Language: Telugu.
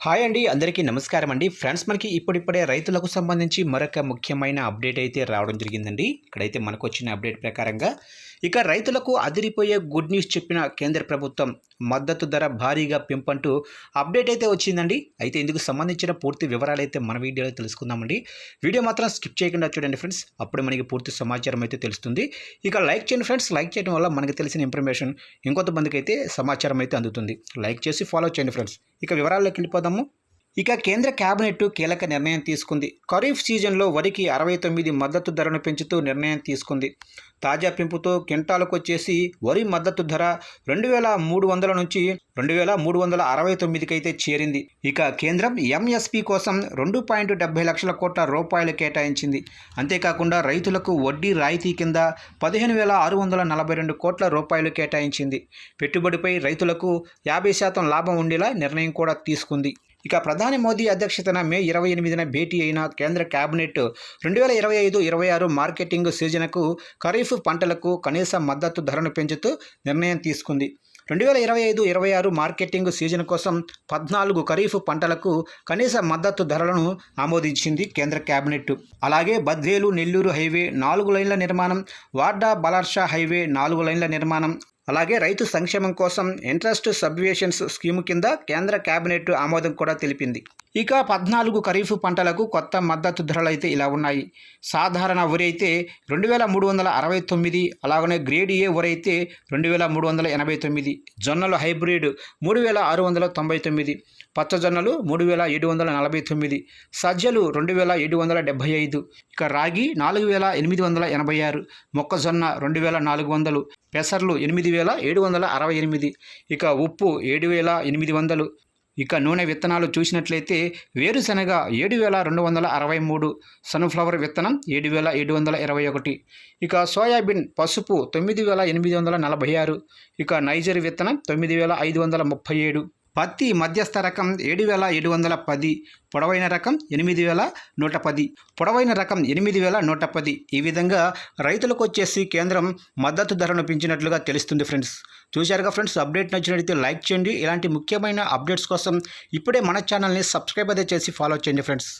హాయ్ అండి, అందరికీ నమస్కారం అండి. ఫ్రెండ్స్, మనకి ఇప్పుడిప్పుడే రైతులకు సంబంధించి మరొక ముఖ్యమైన అప్డేట్ అయితే రావడం జరిగిందండి. ఇక్కడైతే మనకు వచ్చిన అప్డేట్ ప్రకారంగా ఇక రైతులకు అదిరిపోయే గుడ్ న్యూస్ చెప్పిన కేంద్ర ప్రభుత్వం మద్దతు ధర భారీగా పెంపంటూ అప్డేట్ అయితే వచ్చిందండి. అయితే ఇందుకు సంబంధించిన పూర్తి వివరాలు అయితే మన వీడియోలో తెలుసుకుందామండి. వీడియో మాత్రం స్కిప్ చేయకుండా చూడండి ఫ్రెండ్స్, అప్పుడు మనకి పూర్తి సమాచారం అయితే తెలుస్తుంది. ఇక లైక్ చేయండి ఫ్రెండ్స్, లైక్ చేయడం వల్ల మనకు తెలిసిన ఇన్ఫర్మేషన్ ఇంకొంతమందికి అయితే సమాచారం అయితే అందుతుంది. లైక్ చేసి ఫాలో చేయండి ఫ్రెండ్స్. ఇక వివరాల్లోకి వెళ్ళిపోదాము. ఇక కేంద్ర కేబినెట్ కీలక నిర్ణయం తీసుకుంది. ఖరీఫ్ సీజన్లో వరికి 69 మద్దతు ధరను పెంచుతూ నిర్ణయం తీసుకుంది. తాజా పెంపుతో క్వింటాలకు వచ్చేసి వరి మద్దతు ధర 2300 నుంచి 2369కి అయితే చేరింది. ఇక కేంద్రం ఎంఎస్పి కోసం 2.70 లక్షల కోట్ల రూపాయలు కేటాయించింది. అంతేకాకుండా రైతులకు వడ్డీ రాయితీ కింద 15,642 కోట్ల రూపాయలు కేటాయించింది. పెట్టుబడిపై రైతులకు 50% లాభం ఉండేలా నిర్ణయం కూడా తీసుకుంది. ఇక ప్రధాని మోదీ అధ్యక్షతన మే 28న భేటీ అయిన కేంద్ర కేబినెట్ 2025-26 మార్కెటింగ్ సీజన్కు ఖరీఫ్ పంటలకు కనీస మద్దతు ధరను పెంచుతూ నిర్ణయం తీసుకుంది. 2025-26 మార్కెటింగ్ సీజన్ కోసం 14 ఖరీఫ్ పంటలకు కనీస మద్దతు ధరలను ఆమోదించింది కేంద్ర కేబినెట్. అలాగే బద్వేలు నెల్లూరు హైవే 4 లైన్ల నిర్మాణం, వార్డా బలార్షా హైవే 4 లైన్ల నిర్మాణం, అలాగే రైతు సంక్షేమం కోసం ఇంట్రెస్ట్ సబ్వేషన్స్ స్కీము కింద కేంద్ర కేబినెట్ ఆమోదం కూడా తెలిపింది. ఇక 14 ఖరీఫ్ పంటలకు కొత్త మద్దతు ధరలు అయితే ఇలా ఉన్నాయి. సాధారణ వరి అయితే 2369, అలాగనే గ్రేడ్ ఏ వరి అయితే 2389, జొన్నలు హైబ్రిడ్ 3699, పచ్చజొన్నలు 3749, సజ్జలు 2775, ఇక రాగి 4886, మొక్కజొన్న 2400, పెసర్లు 8768, ఇక ఉప్పు 7800, ఇక నూనె విత్తనాలు చూసినట్లయితే వేరుశనగ 7263, సన్ఫ్లవర్ విత్తనం 7721, ఇక సోయాబీన్ పసుపు 9846, ఇక నైజర్ విత్తనం 9537, పత్తి మధ్యస్థ రకం 7710, పొడవైన రకం 8110, పొడవైన రకం 8110. ఈ విధంగా రైతులకు వచ్చేసి కేంద్రం మద్దతు ధరను పెంచినట్లుగా తెలుస్తుంది ఫ్రెండ్స్. చూశారుగా ఫ్రెండ్స్, అప్డేట్ నచ్చినట్లయితే లైక్ చేయండి. ఇలాంటి ముఖ్యమైన అప్డేట్స్ కోసం ఇప్పుడే మన ఛానల్ని సబ్స్క్రైబ్ అయితే చేసి ఫాలో చేయండి ఫ్రెండ్స్.